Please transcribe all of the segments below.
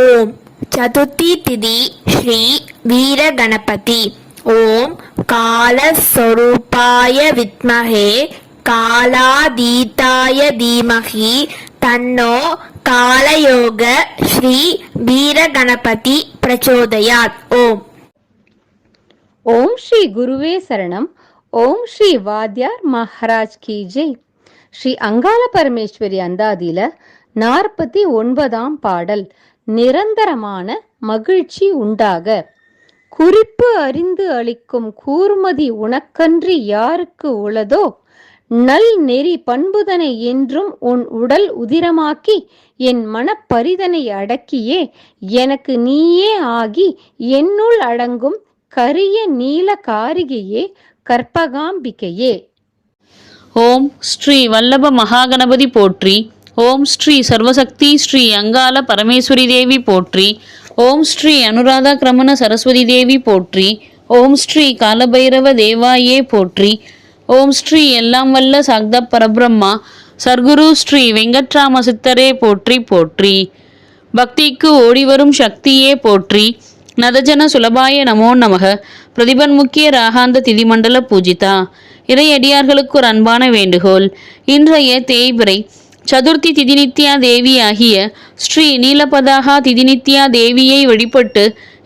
ஓம் சதுர்த்தி திதி ஸ்ரீ வீர கணபதி. ஓம் காலஸ்வரூபாய வித்மஹே காலாதீதாய தீமஹி தன்னோ காலயோக ஸ்ரீ வீர கணபதி பிரச்சோதயாத். ஓம் ஸ்ரீ குருவே சரணம். ஓம் ஸ்ரீ வாத்யார் மகாராஜ் கி ஜெய். ஸ்ரீ அங்காள பரமேஸ்வரி அந்தாதியில 49ஆம் பாடல். நிரந்தரமான மகிழ்ச்சி உண்டாக. குறிப்பு அறிந்து அளிக்கும் கூர்மதி உனக்கன்றி யாருக்கு உளதோ, நல் நெறி பண்புதனை என்றும் உன் உடல் உதிரமாக்கி என் மனப்பரிதனை அடக்கியே எனக்கு நீயே ஆகி என்னுள் அடங்கும் கரிய நீல காரிகையே கற்பகாம்பிகையே. ஓம் ஸ்ரீ வல்லப மகாகணபதி போற்றி. ஓம் ஸ்ரீ சர்வசக்தி ஸ்ரீ அங்காள பரமேஸ்வரி தேவி போற்றி. ஓம் ஸ்ரீ அனுராதா கிரமண சரஸ்வதி தேவி போற்றி. ஓம் ஸ்ரீ காலபைரவ தேவாயே போற்றி. ஓம் ஸ்ரீ எல்லாம் வல்ல சாக்த பரபிரம்மா சர்க்குரு ஸ்ரீ வெங்கட்ராம சித்தரே போற்றி போற்றி. பக்திக்கு ஓடிவரும் சக்தியே போற்றி. நதஜன சுலபாய நமோ நமக. பிரதிபன்முக்கிய ராகாந்த திதிமண்டல பூஜிதா. இறையடியார்களுக்கு ஒரு அன்பான வேண்டுகோள். இன்றைய தேய்பிறை சதுர்த்தி திதிநித்யா தேவி ஆகிய ஸ்ரீ நீலபதாகா திதிநித்யா தேவியை வழிபட்டு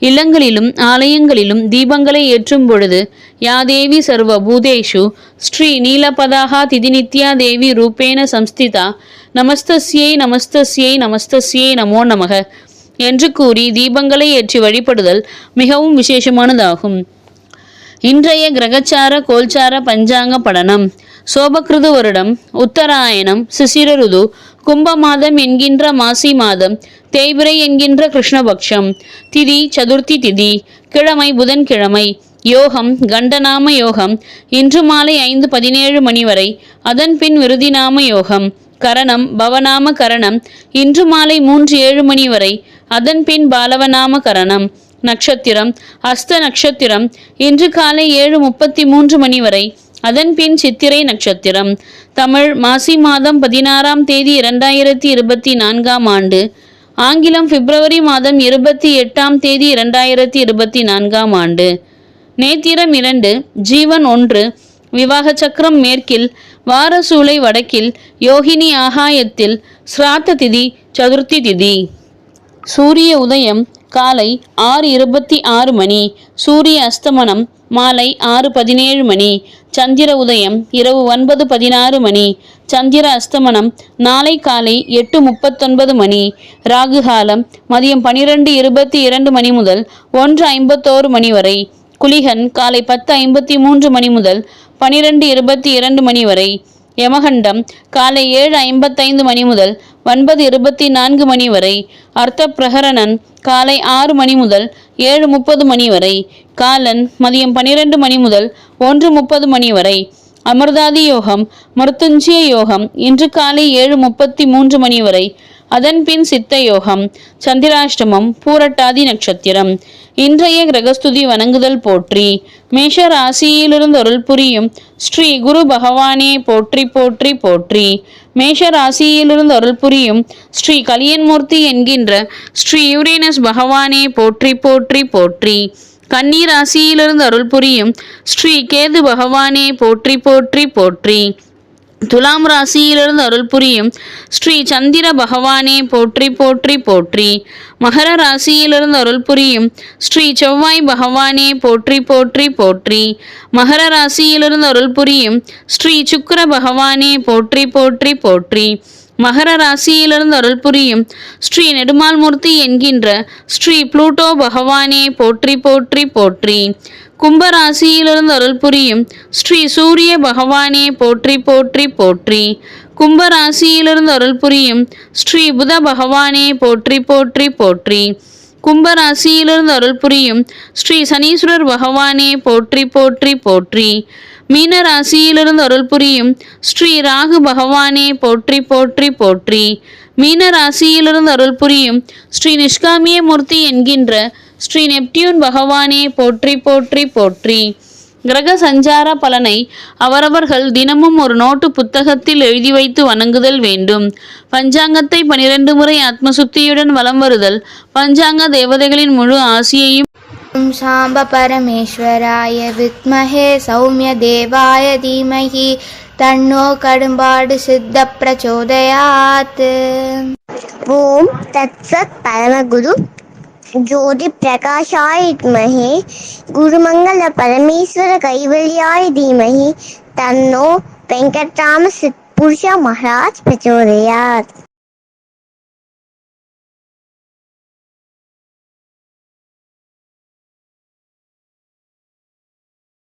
இல்லங்களிலும் ஆலயங்களிலும் தீபங்களை ஏற்றும் பொழுது யாதேவி சர்வ பூதேஷு ஸ்ரீ நீலபதாகா திதிநித்யா தேவி ரூபேண சம்ஸ்திதா நமஸ்தஸ்யை நமஸ்தஸ்யை நமஸ்தஸ்யை நமோ நமக என்று கூறி தீபங்களை ஏற்றி வழிபடுதல் மிகவும் விசேஷமானதாகும். இன்றைய கிரகச்சார கோல்சார பஞ்சாங்க படனம். சோபகிருது வருடம் உத்தராயணம் சிசிர ருது கும்ப மாதம் என்கின்ற மாசி மாதம் தேய்பிறை என்கின்ற கிருஷ்ணபக்ஷம். திதி சதுர்த்தி திதி. கிழமை புதன்கிழமை. யோகம் கண்டநாம யோகம். இன்று மாலை 5:17 மணி வரை. அதன் பின் விருதிநாம யோகம். கரணம் பவநாம கரணம். இன்று மாலை 3:07 மணி வரை. அதன் பின் பாலவநாம கரணம். நட்சத்திரம் அஸ்த நட்சத்திரம். இன்று காலை 7:33 மணி வரை. அதன் பின் சித்திரை நட்சத்திரம். தமிழ் மாசி மாதம் 16ஆம் தேதி 2024ஆம் ஆண்டு. ஆங்கிலம் பிப்ரவரி மாதம் 28ஆம் தேதி 2024ஆம் ஆண்டு. நேத்திரம் 2, ஜீவன் 1, விவாக சக்கரம் மேற்கில், வாரசூலை வடக்கில், யோகினி ஆகாயத்தில், ஸ்ராத்த திதி சதுர்த்தி திதி. சூரிய உதயம் காலை 6:26 மணி. சூரிய அஸ்தமனம் மாலை 6:17 மணி. சந்திர உதயம் இரவு 9:16 மணி. சந்திர அஸ்தமனம் நாளை காலை 8:39 மணி. ராகு காலம் மதியம் 12:22 மணி முதல் 1:51 மணி வரை. குளிகன் காலை 10:53 மணி முதல் 12:22 மணி வரை. யமகண்டம் காலை 7:55 மணி முதல் 9:24 மணி வரை. அர்த்த பிரகரணன் காலை 6 மணி முதல் 7:30 மணி வரை. காலன் மதியம் 12 மணி முதல் 1:30 மணி வரை. அமிர்தாதி யோகம் மருத்துஞ்சிய யோகம் இன்று காலை 7:33 மணி வரை. அதன் பின் சித்த யோகம். சந்திராஷ்டமம் பூரட்டாதி நட்சத்திரம். இன்றைய கிரகஸ்துதி வணங்குதல் போற்றி. மேஷ ராசியிலிருந்து அருள் புரியும் ஸ்ரீ குரு பகவானே போற்றி போற்றி போற்றி. மேஷ ராசியிலிருந்து அருள் புரியும் ஸ்ரீ கலியன்மூர்த்தி என்கின்ற ஸ்ரீ யூரேனஸ் பகவானே போற்றி போற்றி போற்றி. கன்னி ராசியிலிருந்து அருள் புரியும் ஸ்ரீ கேது பகவானே போற்றி போற்றி போற்றி. துலாம் ராசியிலிருந்து அருள் புரியும் ஸ்ரீ சந்திர பகவானே போற்றி போற்றி போற்றி. மகர ராசியிலிருந்து அருள் புரியும் ஸ்ரீ செவ்வாய் பகவானே போற்றி போற்றி போற்றி. மகர ராசியிலிருந்து அருள் புரியும் ஸ்ரீ சுக்கிர பகவானே போற்றி போற்றி போற்றி. மகர ராசியிலிருந்து அருள் புரியும் ஸ்ரீ நெடுமால்மூர்த்தி என்கின்ற ஸ்ரீ புளூட்டோ பகவானே போற்றி போற்றி போற்றி. கும்பராசியிலிருந்து அருள் புரியும் ஸ்ரீ சூரிய பகவானே போற்றி போற்றி போற்றி. கும்பராசியிலிருந்து அருள் புரியும் ஸ்ரீ புத பகவானே போற்றி போற்றி போற்றி. கும்பராசியிலிருந்து அருள் புரியும் ஸ்ரீ சனீஸ்வரர் பகவானே போற்றி போற்றி போற்றி. மீன ராசியிலிருந்து அருள் புரியும் ஸ்ரீ ராகு பகவானே போற்றி போற்றி போற்றி. மீன ராசியிலிருந்து அருள் புரியும் ஸ்ரீ நிஷ்காமிய மூர்த்தி என்கின்ற ஸ்ரீ நெப்டியூன் பகவானே போற்றி போற்றி போற்றி. கிரக சஞ்சார பலனை அவரவர்கள் தினமும் ஒரு நோட்டு புத்தகத்தில் எழுதி வைத்து வணங்குதல் வேண்டும். பஞ்சாங்கத்தை 12 முறை ஆத்மசுத்தியுடன் வலம் வருதல் பஞ்சாங்க தேவதைகளின் முழு ஆசியையும் ஓம் சாம்ப பரமேஸ்வராய வித்மஹே சௌமிய தேவாய தீமஹி தன்னோ கடும்பாடு சித்த பிரச்சோதயாத். ஓம் தத்சத் பரமகுரு ஜோதி பிரகாஷாய வித்மஹே குருமங்கள பரமேஸ்வர கைவல்யாய தீமஹி தன்னோ வெங்கட்ராம சித்புருஷ மகாராஜ் பிரச்சோதயாத்.